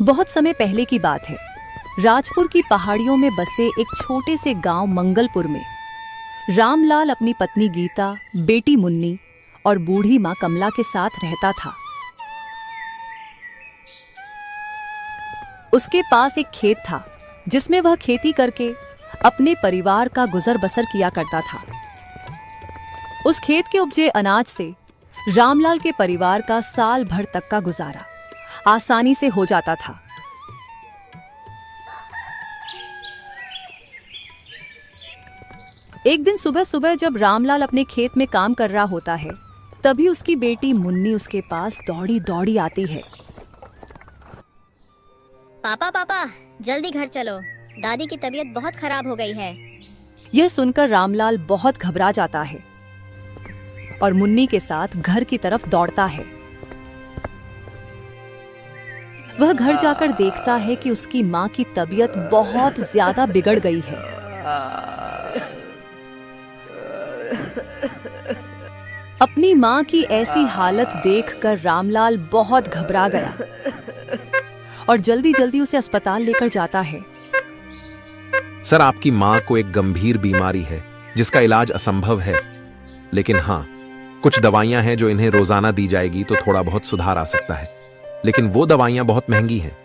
बहुत समय पहले की बात है। राजपुर की पहाड़ियों में बसे एक छोटे से गांव मंगलपुर में रामलाल अपनी पत्नी गीता, बेटी मुन्नी और बूढ़ी माँ कमला के साथ रहता था। उसके पास एक खेत था जिसमें वह खेती करके अपने परिवार का गुजर बसर किया करता था। उस खेत के उपजे अनाज से रामलाल के परिवार का साल भर तक का गुजारा आसानी से हो जाता था। एक दिन सुबह सुबह जब रामलाल अपने खेत में काम कर रहा होता है, तभी उसकी बेटी मुन्नी उसके पास दौड़ी दौड़ी आती है। पापा पापा, जल्दी घर चलो, दादी की तबीयत बहुत खराब हो गई है। यह सुनकर रामलाल बहुत घबरा जाता है और मुन्नी के साथ घर की तरफ दौड़ता है। वह घर जाकर देखता है कि उसकी माँ की तबीयत बहुत ज्यादा बिगड़ गई है। अपनी माँ की ऐसी हालत देखकर रामलाल बहुत घबरा गया और जल्दी जल्दी उसे अस्पताल लेकर जाता है। सर, आपकी माँ को एक गंभीर बीमारी है जिसका इलाज असंभव है, लेकिन हाँ, कुछ दवाइयां हैं जो इन्हें रोजाना दी जाएगी तो थोड़ा बहुत सुधार आ सकता है, लेकिन वो दवाइयां बहुत महंगी हैं।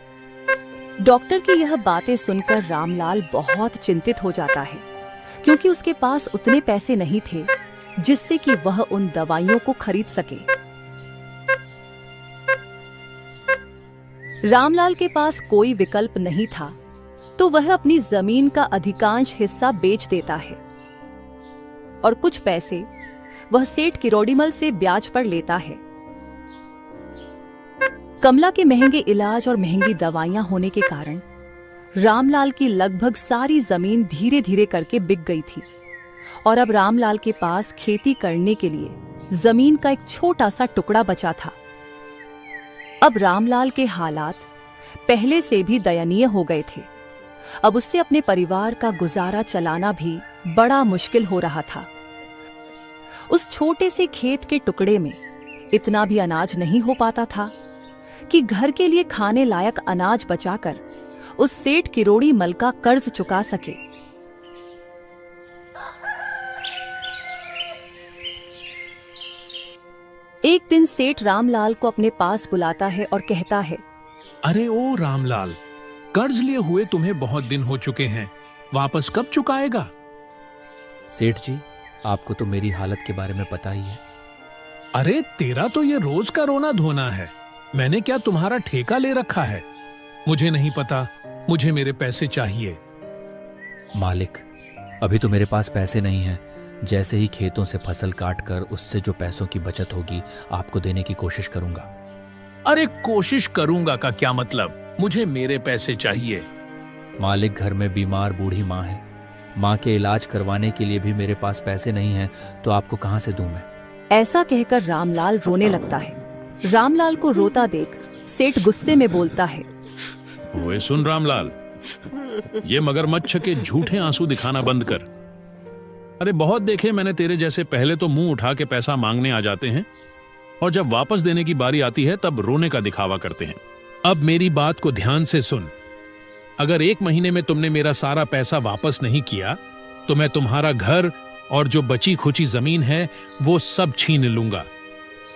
डॉक्टर की यह बातें सुनकर रामलाल बहुत चिंतित हो जाता है, क्योंकि उसके पास उतने पैसे नहीं थे जिससे कि वह उन दवाइयों को खरीद सके। रामलाल के पास कोई विकल्प नहीं था, तो वह अपनी जमीन का अधिकांश हिस्सा बेच देता है और कुछ पैसे वह सेठ किरोड़ीमल से ब्याज पर लेता है। कमला के महंगे इलाज और महंगी दवाइयां होने के कारण रामलाल की लगभग सारी जमीन धीरे धीरे करके बिक गई थी और अब रामलाल के पास खेती करने के लिए जमीन का एक छोटा सा टुकड़ा बचा था। अब रामलाल के हालात पहले से भी दयनीय हो गए थे। अब उससे अपने परिवार का गुजारा चलाना भी बड़ा मुश्किल हो रहा था। उस छोटे से खेत के टुकड़े में इतना भी अनाज नहीं हो पाता था कि घर के लिए खाने लायक अनाज बचाकर उस सेठ किरोड़ीमल का कर्ज चुका सके। एक दिन सेठ रामलाल को अपने पास बुलाता है और कहता है, अरे ओ रामलाल, कर्ज लिए हुए तुम्हें बहुत दिन हो चुके हैं, वापस कब चुकाएगा? सेठ जी, आपको तो मेरी हालत के बारे में पता ही है। अरे तेरा तो ये रोज का रोना धोना है। मैंने क्या तुम्हारा ठेका ले रखा है? मुझे नहीं पता, मुझे मेरे पैसे चाहिए। मालिक, अभी तो मेरे पास पैसे नहीं हैं। जैसे ही खेतों से फसल काट कर उससे जो पैसों की बचत होगी आपको देने की कोशिश करूंगा। अरे कोशिश करूंगा का क्या मतलब? मुझे मेरे पैसे चाहिए। मालिक, घर में बीमार बूढ़ी माँ है। माँ के इलाज करवाने के लिए भी मेरे पास पैसे नहीं हैं, तो आपको कहाँ से दूं मैं? ऐसा कहकर रामलाल रोने लगता है। रामलाल को रोता देख सेठ गुस्से में बोलता है, ओए सुन रामलाल, ये मगरमच्छ के झूठे आंसू दिखाना बंद कर। अरे बहुत देखे मैंने तेरे जैसे, पहले तो मुंह उठा के पैसा मांगने आ जाते हैं और जब वापस देने की बारी आती है तब रोने का दिखावा करते हैं। अब मेरी बात को ध्यान से सुन। अगर 1 महीने में तुमने मेरा सारा पैसा वापस नहीं किया तो मैं तुम्हारा घर और जो बची खुची जमीन है वो सब छीन लूंगा।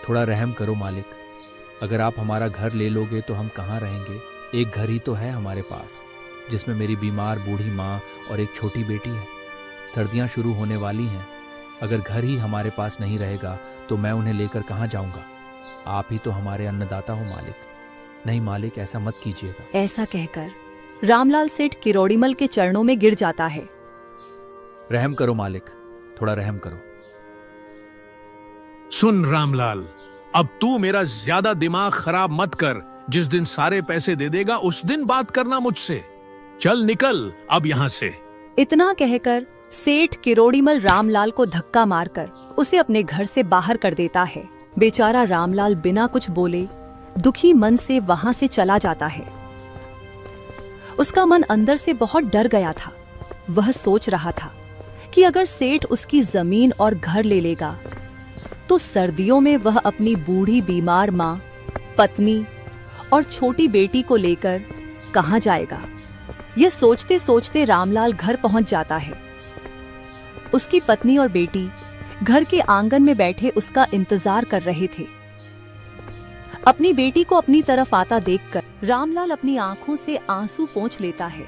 थोड़ा रहम करो मालिक, अगर आप हमारा घर ले लोगे तो हम कहाँ रहेंगे? एक घर ही तो है हमारे पास, जिसमें मेरी बीमार बूढ़ी माँ और एक छोटी बेटी है। सर्दियाँ शुरू होने वाली हैं। अगर घर ही हमारे पास नहीं रहेगा तो मैं उन्हें लेकर कहाँ जाऊंगा? आप ही तो हमारे अन्नदाता हो मालिक। नहीं मालिक, ऐसा मत कीजिएगा। ऐसा कहकर रामलाल सेठ किरोड़ीमल के चरणों में गिर जाता है। रहम करो मालिक, थोड़ा रहम करो। सुन रामलाल, अब तू मेरा ज्यादा दिमाग खराब मत कर। जिस दिन सारे पैसे दे देगा उस दिन बात करना मुझसे। चल निकल अब यहाँ से। इतना कहकर सेठ किरोड़ीमल रामलाल को धक्का मारकर उसे अपने घर से बाहर कर देता है। बेचारा रामलाल बिना कुछ बोले दुखी मन से वहां से चला जाता है। उसका मन अंदर से बहुत डर गया था। वह सोच रहा था कि अगर सेठ उसकी जमीन और घर ले लेगा तो सर्दियों में वह अपनी बूढ़ी बीमार माँ, पत्नी और छोटी बेटी को लेकर कहाँ जाएगा। यह सोचते सोचते रामलाल घर पहुंच जाता है। उसकी पत्नी और बेटी घर के आंगन में बैठे उसका इंतजार कर रहे थे। अपनी बेटी को अपनी तरफ आता देखकर रामलाल अपनी आंखों से आंसू पोंछ लेता है।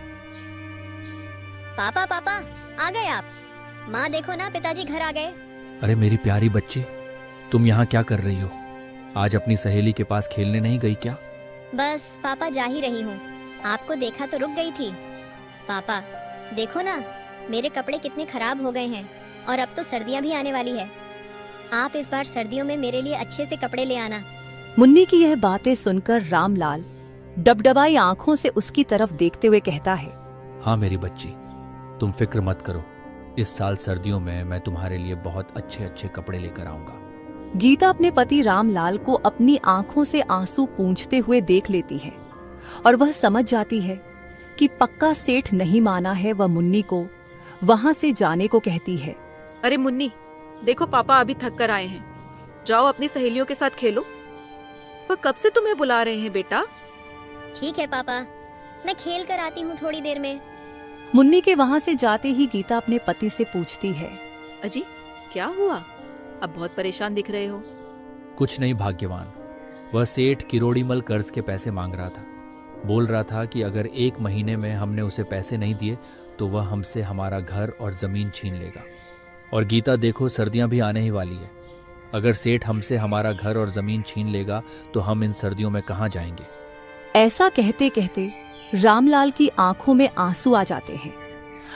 पापा पापा आ गए आप। माँ देखो ना, पिताजी घर आ गए। अरे मेरी प्यारी बच्ची, तुम यहाँ क्या कर रही हो? आज अपनी सहेली के पास खेलने नहीं गई क्या? बस पापा जा ही रही हूँ, आपको देखा तो रुक गई थी। पापा देखो ना, मेरे कपड़े कितने खराब हो गए हैं और अब तो सर्दियाँ भी आने वाली है। आप इस बार सर्दियों में मेरे लिए अच्छे से कपड़े ले आना। मुन्नी की यह बातें सुनकर रामलाल डबडबाई आंखों से उसकी तरफ देखते हुए कहता है, हाँ मेरी बच्ची, तुम फिक्र मत करो। इस साल सर्दियों में मैं तुम्हारे लिए बहुत अच्छे अच्छे कपड़े लेकर आऊंगा। गीता अपने पति रामलाल को अपनी आंखों से आंसू पूंछते हुए देख लेती है और वह समझ जाती है कि पक्का सेठ नहीं माना है। वह मुन्नी को वहां से जाने को कहती है। अरे मुन्नी, देखो पापा अभी थक कर आए हैं, जाओ अपनी सहेलियों के साथ खेलो। वो कब से तुम्हें बुला रहे हैं बेटा। ठीक है पापा, मैं खेल कर आती हूँ थोड़ी देर में। मुन्नी के वहां से जाते ही गीता अपने पति से पूछती है, अजी क्या हुआ, अब बहुत परेशान दिख रहे हो। कुछ नहीं भाग्यवान, वह सेठ किरोड़ीमल कर्ज के पैसे मांग रहा था। बोल रहा था कि अगर 1 महीने में हमने उसे पैसे नहीं दिए तो वह हमसे हमारा घर और जमीन छीन लेगा। और गीता देखो, सर्दियां भी आने ही वाली है। अगर सेठ हमसे हमारा घर और जमीन छीन लेगा तो हम इन सर्दियों में कहाँ जाएंगे। ऐसा कहते कहते रामलाल की आंखों में आंसू आ जाते हैं।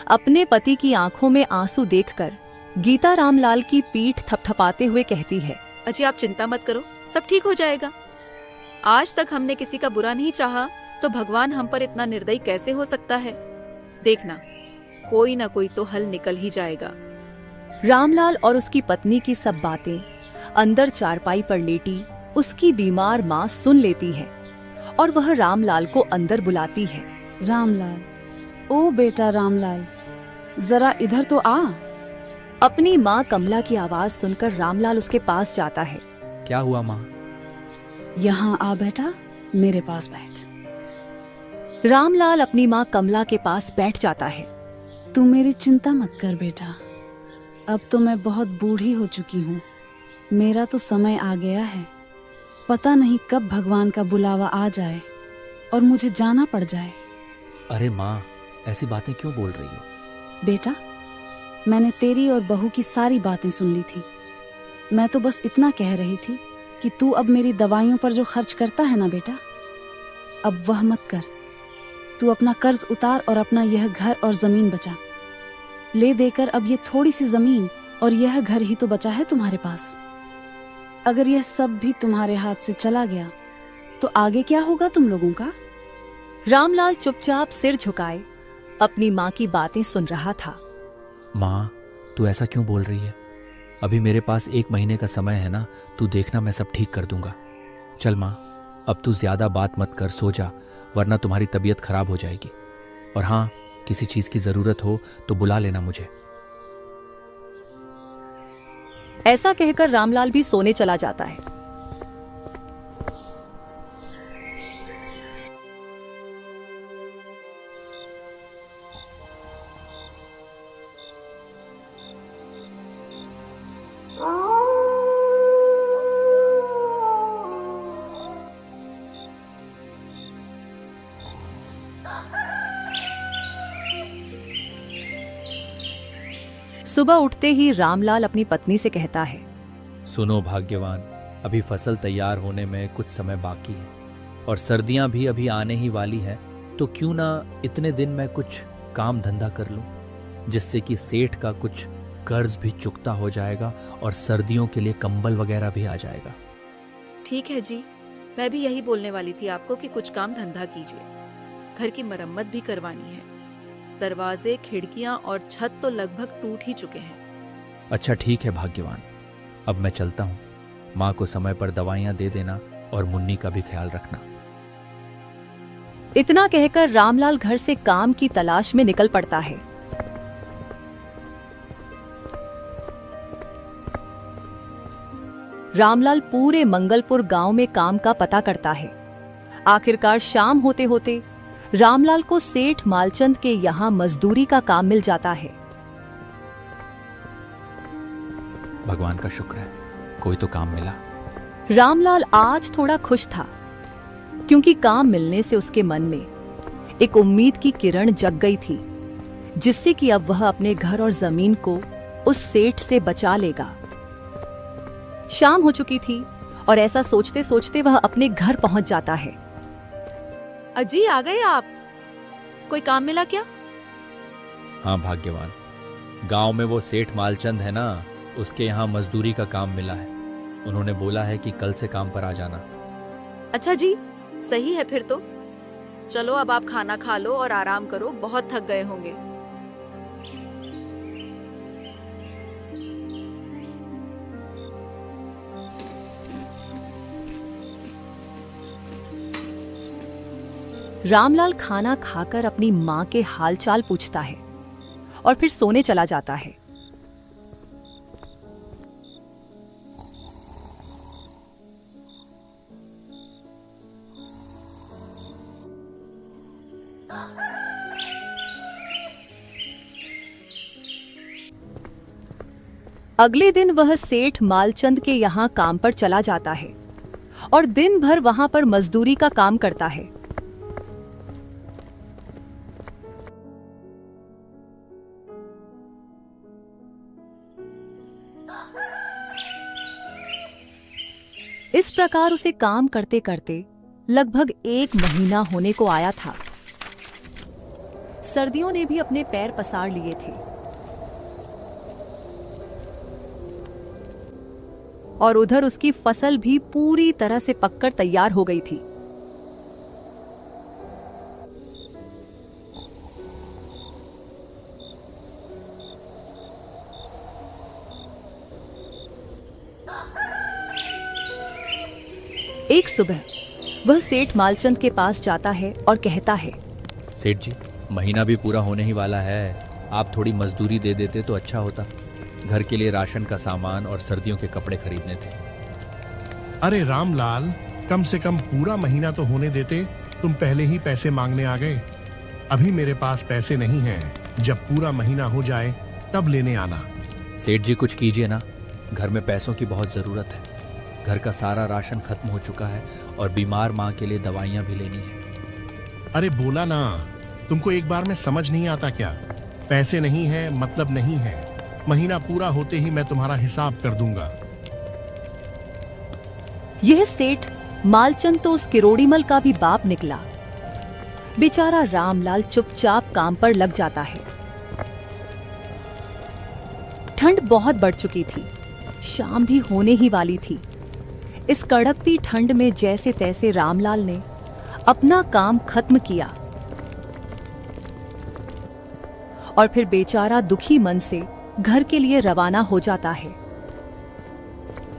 अपने पति की आंखों में आंसू देखकर गीता रामलाल की पीठ थपथपाते हुए कहती है, अजी आप चिंता मत करो, सब ठीक हो जाएगा। आज तक हमने किसी का बुरा नहीं चाहा, तो भगवान हम पर इतना निर्दयी कैसे हो सकता है। देखना, कोई ना कोई तो हल निकल ही जाएगा। रामलाल और उसकी पत्नी की सब बातें अंदर चारपाई पर लेटी उसकी बीमार माँ सुन लेती है और वह रामलाल को अंदर बुलाती है। रामलाल, ओ बेटा रामलाल, जरा इधर तो आ। अपनी माँ कमला की आवाज सुनकर रामलाल उसके पास जाता है। क्या हुआ माँ? यहाँ आ बेटा, मेरे पास बैठ। रामलाल अपनी माँ कमला के पास बैठ जाता है। तू मेरी चिंता मत कर बेटा, अब तो मैं बहुत बूढ़ी हो चुकी हूँ। मेरा तो समय आ गया है। पता नहीं कब भगवान का बुलावा आ जाए और मुझे जाना पड़ जाए। अरे माँ, ऐसी बातें क्यों बोल रही हो? बेटा, मैंने तेरी और बहू की सारी बातें सुन ली थी। मैं तो बस इतना कह रही थी कि तू अब मेरी दवाइयों पर जो खर्च करता है ना बेटा, अब वह मत कर। तू अपना कर्ज उतार और अपना यह घर और जमीन बचा। ले देकर अब ये थोड़ी सी जमीन और यह घर ही तो बचा है तुम्हारे पास। अगर यह सब भी तुम्हारे हाथ से चला गया तो आगे क्या होगा तुम लोगों का। रामलाल चुपचाप सिर झुकाए अपनी माँ की बातें सुन रहा था। माँ, तू ऐसा क्यों बोल रही है? अभी मेरे पास 1 महीने का समय है ना, तू देखना मैं सब ठीक कर दूंगा। चल माँ, अब तू ज्यादा बात मत कर, सो जा, वरना तुम्हारी तबीयत खराब हो जाएगी। और हाँ, किसी चीज की जरूरत हो तो बुला लेना मुझे। ऐसा कहकर रामलाल भी सोने चला जाता है। सुबह उठते ही रामलाल अपनी पत्नी से कहता है, सुनो भाग्यवान, अभी फसल तैयार होने में कुछ समय बाकी है और सर्दियां भी अभी आने ही वाली है, तो क्यों ना इतने दिन में कुछ काम धंधा कर लूं, जिससे कि सेठ का कुछ कर्ज भी चुकता हो जाएगा और सर्दियों के लिए कंबल वगैरह भी आ जाएगा। ठीक है जी, मैं भी यही बोलने वाली थी आपको कि कुछ काम धंधा कीजिए। घर की मरम्मत भी करवानी है। दरवाजे, खिड़कियां और छत तो लगभग टूट ही चुके हैं। अच्छा ठीक है भाग्यवान, अब मैं चलता हूँ। माँ को समय पर दवाइयाँ दे देना और मुन्नी का भी ख्याल रखना। इतना कहकर रामलाल घर से काम की तलाश में निकल पड़ता है। रामलाल पूरे मंगलपुर गांव में काम का पता करता है। आखिरकार शाम होते होते रामलाल को सेठ मालचंद के यहाँ मजदूरी का काम मिल जाता है। भगवान का शुक्र है, कोई तो काम मिला। रामलाल आज थोड़ा खुश था क्योंकि काम मिलने से उसके मन में एक उम्मीद की किरण जग गई थी, जिससे कि अब वह अपने घर और जमीन को उस सेठ से बचा लेगा। शाम हो चुकी थी और ऐसा सोचते सोचते वह अपने घर पहुंच जाता है। अजी आ गए आप? कोई काम मिला क्या? हाँ भाग्यवान, गांव में वो सेठ मालचंद है ना, उसके यहाँ मजदूरी का काम मिला है। उन्होंने बोला है कि कल से काम पर आ जाना। अच्छा जी, सही है फिर तो। चलो अब आप खाना खा लो और आराम करो, बहुत थक गए होंगे। रामलाल खाना खाकर अपनी मां के हालचाल पूछता है और फिर सोने चला जाता है। अगले दिन वह सेठ मालचंद के यहाँ काम पर चला जाता है और दिन भर वहां पर मजदूरी का काम करता है। इस प्रकार उसे काम करते करते लगभग 1 महीना होने को आया था। सर्दियों ने भी अपने पैर पसार लिए थे और उधर उसकी फसल भी पूरी तरह से पककर तैयार हो गई थी। एक सुबह वह सेठ मालचंद के पास जाता है और कहता है, सेठ जी, महीना भी पूरा होने ही वाला है, आप थोड़ी मजदूरी दे देते तो अच्छा होता। घर के लिए राशन का सामान और सर्दियों के कपड़े खरीदने थे। अरे रामलाल, कम से कम पूरा महीना तो होने देते, तुम पहले ही पैसे मांगने आ गए। अभी मेरे पास पैसे नहीं हैं, जब पूरा महीना हो जाए तब लेने आना। सेठ जी कुछ कीजिए ना, घर में पैसों की बहुत ज़रूरत है। घर का सारा राशन खत्म हो चुका है और बीमार माँ के लिए दवाइयाँ भी लेनी है। अरे बोला ना, तुमको एक बार में समझ नहीं आता क्या? पैसे नहीं है मतलब नहीं है, महीना पूरा होते ही मैं तुम्हारा हिसाब कर दूंगा। यह सेठ मालचंद तो उस किरोड़ीमल का भी बाप निकला। बेचारा रामलाल चुपचाप काम पर लग जाता है। ठंड बहुत बढ़ चुकी थी, शाम भी होने ही वाली थी। इस कड़कती ठंड में जैसे तैसे रामलाल ने अपना काम खत्म किया और फिर बेचारा दुखी मन से घर के लिए रवाना हो जाता है।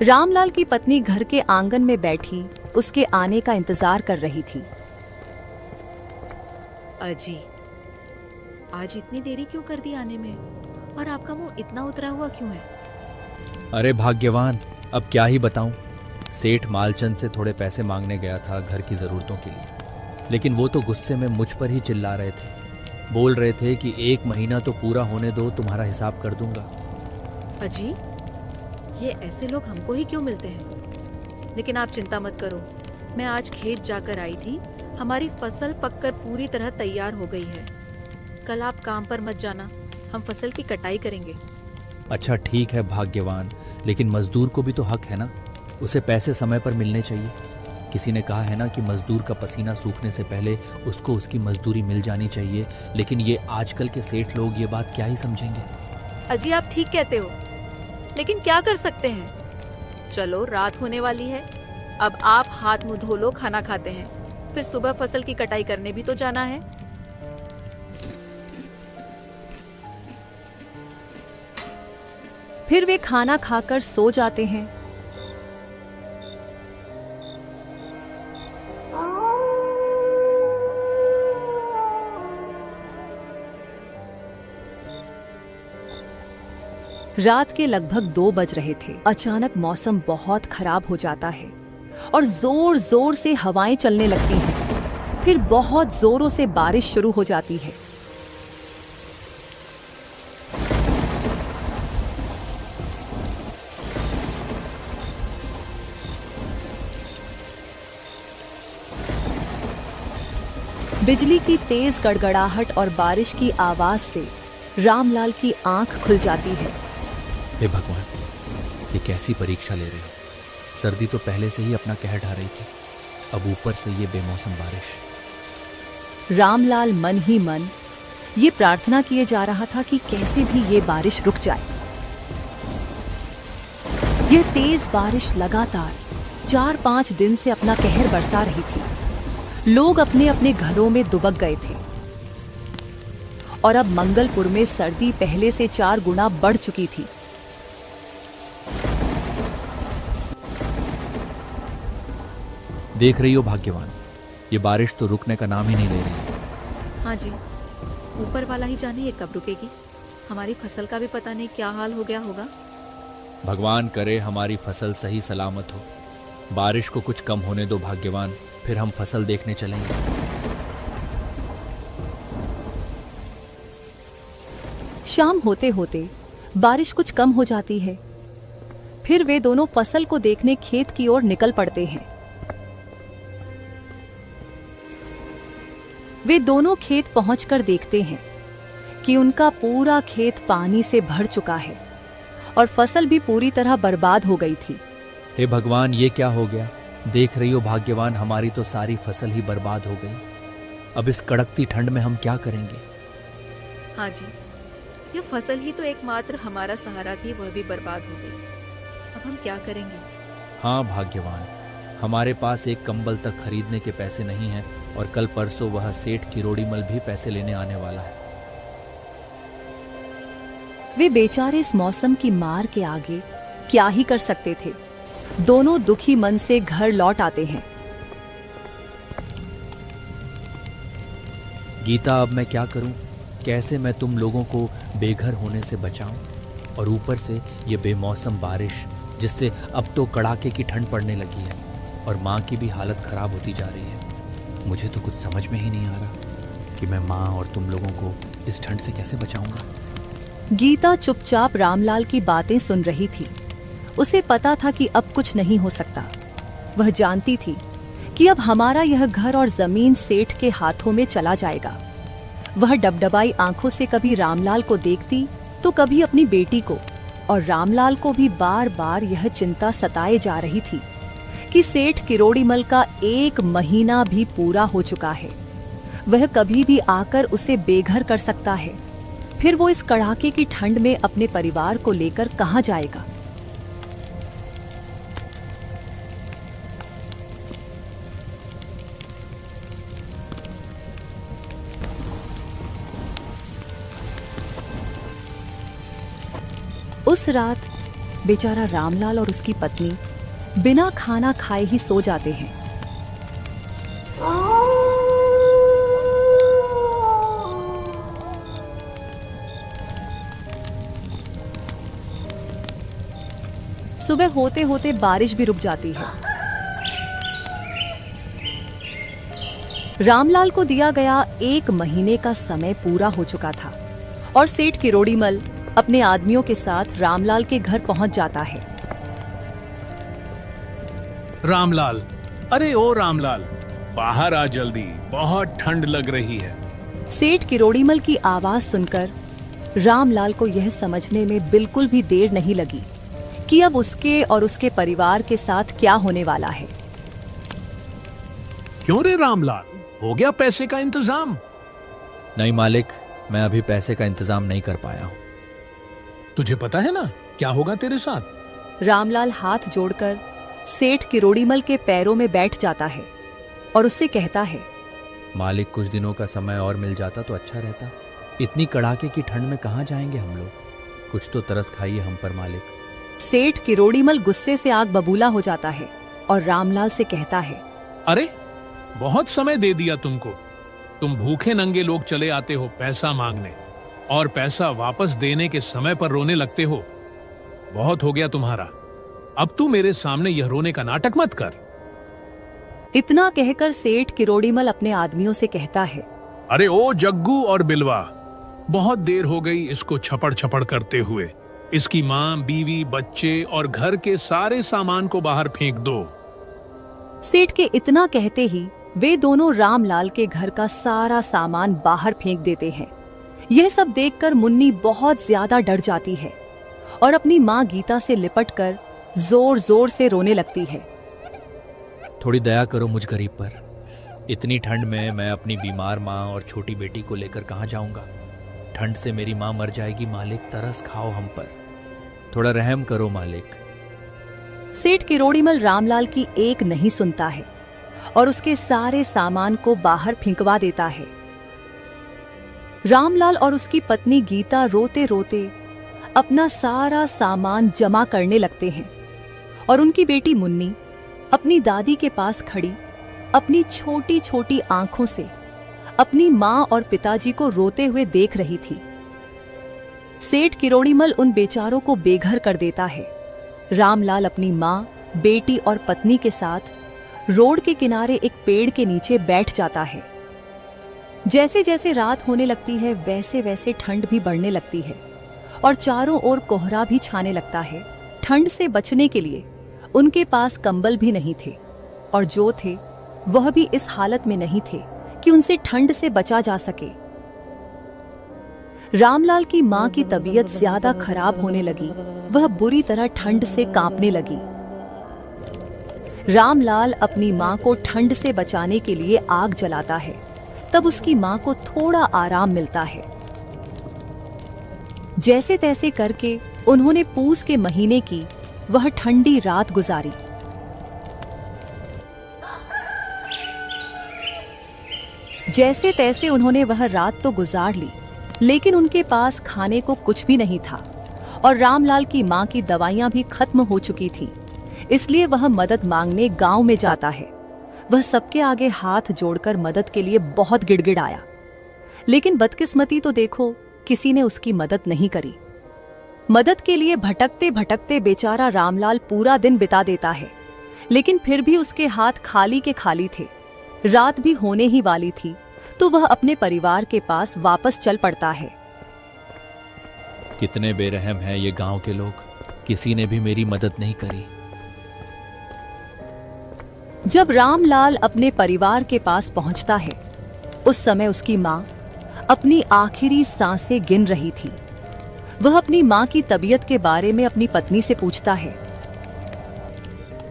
रामलाल की पत्नी घर के आंगन में बैठी उसके आने का इंतजार कर रही थी। अजी, आज इतनी देरी क्यों कर दी आने में? और आपका मुंह इतना उतरा हुआ क्यों है? अरे भाग्यवान, अब क्या ही बताऊं। सेठ मालचंद से थोड़े पैसे मांगने गया था घर की ज़रूरतों के लिए, लेकिन वो तो गुस्से में मुझ पर ही चिल्ला रहे थे। बोल रहे थे कि 1 महीना तो पूरा होने दो, तुम्हारा हिसाब कर दूंगा। अजी, ये ऐसे लोग हमको ही क्यों मिलते हैं? लेकिन आप चिंता मत करो, मैं आज खेत जाकर आई थी, हमारी फसल पककर पूरी तरह तैयार हो गई है। कल आप काम पर मत जाना, हम फसल की कटाई करेंगे। अच्छा ठीक है भाग्यवान, लेकिन मजदूर को भी तो हक है ना, उसे पैसे समय पर मिलने चाहिए। किसी ने कहा है ना कि मजदूर का पसीना सूखने से पहले उसको उसकी मजदूरी मिल जानी चाहिए, लेकिन ये आजकल के सेठ लोग ये बात क्या ही समझेंगे। अजी आप ठीक कहते हो, लेकिन क्या कर सकते हैं? चलो रात होने वाली है, अब आप हाथ मुंह धो लो, खाना खाते हैं, फिर सुबह फसल की कटाई करने भी तो जाना है। फिर वे खाना खाकर सो जाते हैं। रात के लगभग 2 बज रहे थे। अचानक मौसम बहुत खराब हो जाता है और जोर जोर से हवाएं चलने लगती हैं। फिर बहुत जोरों से बारिश शुरू हो जाती है। बिजली की तेज गड़गड़ाहट और बारिश की आवाज से रामलाल की आंख खुल जाती है। हे भगवान, ये कैसी परीक्षा ले रहे हो? सर्दी तो पहले से ही अपना कहर ढा रही थी, अब ऊपर से ये बेमौसम बारिश। रामलाल मन ही मन ये प्रार्थना किए जा रहा था कि कैसे भी ये बारिश रुक जाए। यह तेज बारिश लगातार 4-5 दिन से अपना कहर बरसा रही थी। लोग अपने अपने घरों में दुबक गए थे और अब मंगलपुर में सर्दी पहले से 4 गुना बढ़ चुकी थी। देख रही हो भाग्यवान, ये बारिश तो रुकने का नाम ही नहीं ले रही। हाँ जी, ऊपर वाला ही जाने ये कब रुकेगी। हमारी फसल का भी पता नहीं क्या हाल हो गया होगा। भगवान करे हमारी फसल सही सलामत हो। बारिश को कुछ कम होने दो भाग्यवान, फिर हम फसल देखने चलेंगे। शाम होते होते बारिश कुछ कम हो जाती है। फिर वे दोनों फसल को देखने खेत की ओर निकल पड़ते हैं। वे दोनों खेत पहुंचकर देखते हैं कि उनका पूरा खेत पानी से भर चुका है और फसल भी पूरी तरह बर्बाद हो गई थी। हे भगवान, ये क्या हो गया? देख रही हो भाग्यवान, हमारी तो सारी फसल ही बर्बाद हो गई। अब इस कड़कती ठंड में हम क्या करेंगे? हाँ जी, यह फसल ही तो एकमात्र हमारा सहारा थी, वह भी बर्बाद हो गई। अब हम क्या करेंगे? हाँ भाग्यवान, हमारे पास एक कंबल तक खरीदने के पैसे नहीं हैं और कल परसों वह सेठ किरोड़ीमल भी पैसे लेने आने वाला है। वे बेचारे इस मौसम की मार के आगे क्या ही कर सकते थे। दोनों दुखी मन से घर लौट आते हैं। गीता, अब मैं क्या करूं? कैसे मैं तुम लोगों को बेघर होने से बचाऊं? और ऊपर से ये बेमौसम बारिश, जिससे अब तो कड़ाके की ठंड पड़ने लगी है और माँ की भी हालत खराब होती जा रही है। मुझे तो कुछ समझ में ही नहीं आ रहा कि मैं माँ और तुम लोगों को इस ठंड से कैसे बचाऊंगा। गीता चुपचाप रामलाल की बातें सुन रही थी। उसे पता था कि अब कुछ नहीं हो सकता। वह जानती थी कि अब हमारा यह घर और जमीन सेठ के हाथों में चला जाएगा। वह डबडबाई आंखों से कभी रामलाल को देखती तो कभी अपनी बेटी को, और रामलाल को भी बार बार यह चिंता सताए जा रही थी कि सेठ किरोड़ीमल का 1 महीना भी पूरा हो चुका है। वह कभी भी आकर उसे बेघर कर सकता है। फिर वो इस कड़ाके की ठंड में अपने परिवार को लेकर कहां जाएगा? उस रात बेचारा रामलाल और उसकी पत्नी बिना खाना खाए ही सो जाते हैं। सुबह होते होते बारिश भी रुक जाती है। रामलाल को दिया गया 1 महीने का समय पूरा हो चुका था और सेठ किरोड़ीमल अपने आदमियों के साथ रामलाल के घर पहुंच जाता है। रामलाल, अरे ओ रामलाल, बाहर आ जल्दी, बहुत ठंड लग रही है। सेठ किरोड़ीमल की आवाज सुनकर रामलाल को यह समझने में बिल्कुल भी देर नहीं लगी कि अब उसके और उसके परिवार के साथ क्या होने वाला है। क्यों रे रामलाल, हो गया पैसे का इंतजाम? नहीं मालिक, मैं अभी पैसे का इंतजाम नहीं कर पाया हूं। तुझे पता है ना क्या होगा तेरे साथ? रामलाल हाथ जोड़कर सेठ किरोड़ीमल के पैरों में बैठ जाता है और उससे कहता है, मालिक, कुछ दिनों का समय और मिल जाता तो अच्छा रहता। इतनी कड़ाके की ठंड में कहां जाएंगे हम लोग? कुछ तो तरस खाइए हम पर मालिक। सेठ किरोड़ीमल गुस्से से आग बबूला हो जाता है और रामलाल से कहता है, अरे बहुत समय दे दिया तुमको। तुम भूखे नंगे लोग चले आते हो पैसा मांगने और पैसा वापस देने के समय पर रोने लगते हो। बहुत हो गया तुम्हारा। अब तू मेरे सामने यह रोने का नाटक मत कर। इतना कहकर सेठ किरोड़ीमल अपने आदमियों से कहता है, अरे ओ जग्गू और बिलवा, बहुत देर हो गई इसको छपड़ छपड़ करते हुए। इसकी माँ, बीवी, बच्चे और घर के सारे सामान को बाहर फेंक दो। सेठ के इतना कहते ही वे दोनों रामलाल के घर का सारा सामान बाहर फेंक देते हैं। यह सब देखकर मुन्नी बहुत ज्यादा डर जाती है और अपनी माँ गीता से लिपटकर जोर जोर से रोने लगती है। थोड़ी दया करो मुझ गरीब पर। इतनी ठंड में मैं अपनी बीमार माँ और छोटी बेटी को लेकर कहाँ जाऊंगा? ठंड से मेरी माँ मर जाएगी। मालिक, तरस खाओ हम पर, थोड़ा रहम करो मालिक। सेठ किरोड़ीमल रामलाल की एक नहीं सुनता है और उसके सारे सामान को बाहर फेंकवा देता है। रामलाल और उसकी पत्नी गीता रोते रोते अपना सारा सामान जमा करने लगते हैं और उनकी बेटी मुन्नी अपनी दादी के पास खड़ी अपनी छोटी छोटी आंखों से अपनी माँ और पिताजी को रोते हुए देख रही थी। सेठ किरोड़ीमल उन बेचारों को बेघर कर देता है। रामलाल अपनी माँ, बेटी और पत्नी के साथ रोड के किनारे एक पेड़ के नीचे बैठ जाता है। जैसे जैसे रात होने लगती है वैसे वैसे ठंड भी बढ़ने लगती है और चारों ओर कोहरा भी छाने लगता है। ठंड से बचने के लिए उनके पास कंबल भी नहीं थे और जो थे वह भी इस हालत में नहीं थे कि उनसे ठंड से बचा जा सके। रामलाल की मां की तबीयत ज्यादा खराब होने लगी। वह बुरी तरह ठंड से कांपने लगी। रामलाल अपनी मां को ठंड से बचाने के लिए आग जलाता है। तब उसकी मां को थोड़ा आराम मिलता है। जैसे तैसे करके उन्होंने पूस के महीने की वह ठंडी रात गुजारी। जैसे तैसे उन्होंने वह रात तो गुजार ली, लेकिन उनके पास खाने को कुछ भी नहीं था और रामलाल की मां की दवाइयां भी खत्म हो चुकी थी। इसलिए वह मदद मांगने गांव में जाता है। वह सबके आगे हाथ जोड़कर मदद के लिए बहुत गिड़गिड़ाया, लेकिन बदकिस्मती तो देखो, किसी ने उसकी मदद नहीं करी। मदद के लिए भटकते भटकते बेचारा रामलाल पूरा दिन बिता देता है, लेकिन फिर भी उसके हाथ खाली के खाली थे। रात भी होने ही वाली थी तो वह अपने परिवार के पास वापस चल पड़ता है। कितने बेरहम हैं ये गांव के लोग, किसी ने भी मेरी मदद नहीं करी। जब रामलाल अपने परिवार के पास पहुंचता है, उस समय उसकी मां अपनी आखिरी सांसें गिन रही थी। वह अपनी मां की तबीयत के बारे में अपनी पत्नी से पूछता है।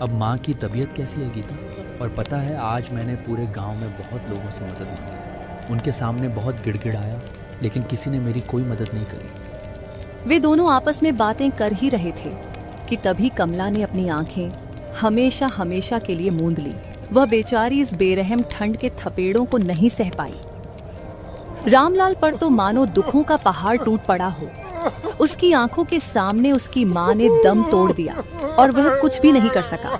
अब माँ की तबीयत कैसी है गीता? और पता है, आज मैंने पूरे गांव में बहुत लोगों से मदद मांगी, उनके सामने बहुत गिड़गिड़ाया, लेकिन किसी ने मेरी कोई मदद नहीं करी। वे दोनों आपस में बातें कर ही रहे थे कि तभी कमला ने अपनी आंखें हमेशा हमेशा के लिए मूंद ली। वह बेचारी इस बेरहम ठंड के थपेड़ों को नहीं सह पाई। रामलाल पर तो मानो दुखों का पहाड़ टूट पड़ा हो। उसकी आंखों के सामने उसकी मां ने दम तोड़ दिया और वह कुछ भी नहीं कर सका।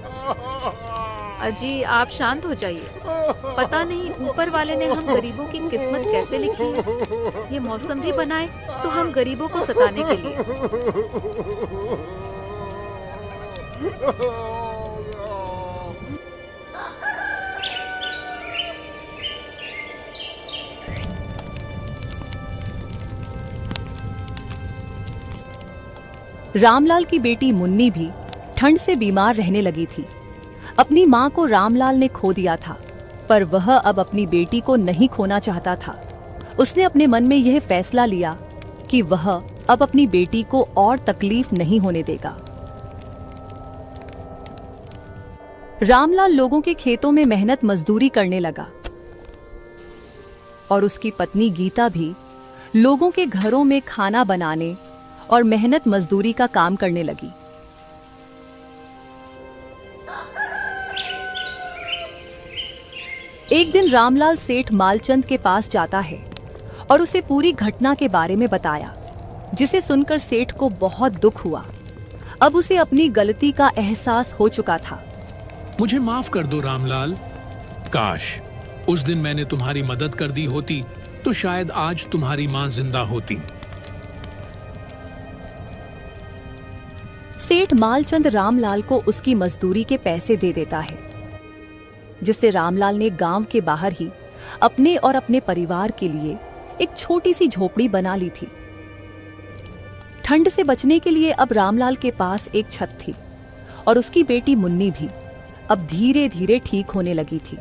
अजी, आप शांत हो जाइए। पता नहीं ऊपर वाले ने हम गरीबों की किस्मत कैसे लिखी है। ये मौसम भी बनाए तो हम गरीबों को सताने के लिए। रामलाल की बेटी मुन्नी भी ठंड से बीमार रहने लगी थी। अपनी मां को रामलाल ने खो दिया था, पर वह अब अपनी बेटी को नहीं खोना चाहता था। उसने अपने मन में यह फैसला लिया कि वह अब अपनी बेटी को और तकलीफ नहीं होने देगा। रामलाल लोगों के खेतों में मेहनत मजदूरी करने लगा और उसकी पत्नी गीता भी लोगों के घरों में खाना बनाने और मेहनत मजदूरी का काम करने लगी। एक दिन रामलाल सेठ मालचंद के पास जाता है और उसे पूरी घटना के बारे में बताया, जिसे सुनकर सेठ को बहुत दुख हुआ। अब उसे अपनी गलती का एहसास हो चुका था। मुझे माफ कर दो रामलाल। काश उस दिन मैंने तुम्हारी मदद कर दी होती तो शायद आज तुम्हारी मां जिंदा होती। सेठ मालचंद रामलाल को उसकी मजदूरी के पैसे दे देता है। जिससे रामलाल ने गांव के बाहर ही अपने और अपने परिवार के लिए एक छोटी सी झोपड़ी बना ली थी। ठंड से बचने के लिए अब रामलाल के पास एक छत थी और उसकी बेटी मुन्नी भी अब धीरे धीरे ठीक होने लगी थी।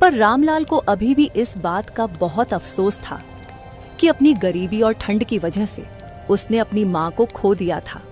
पर रामलाल को अभी भी इस बात का बहुत अफसोस था कि अपनी गरीबी और ठंड की वजह से उसने अपनी मां को खो दिया था।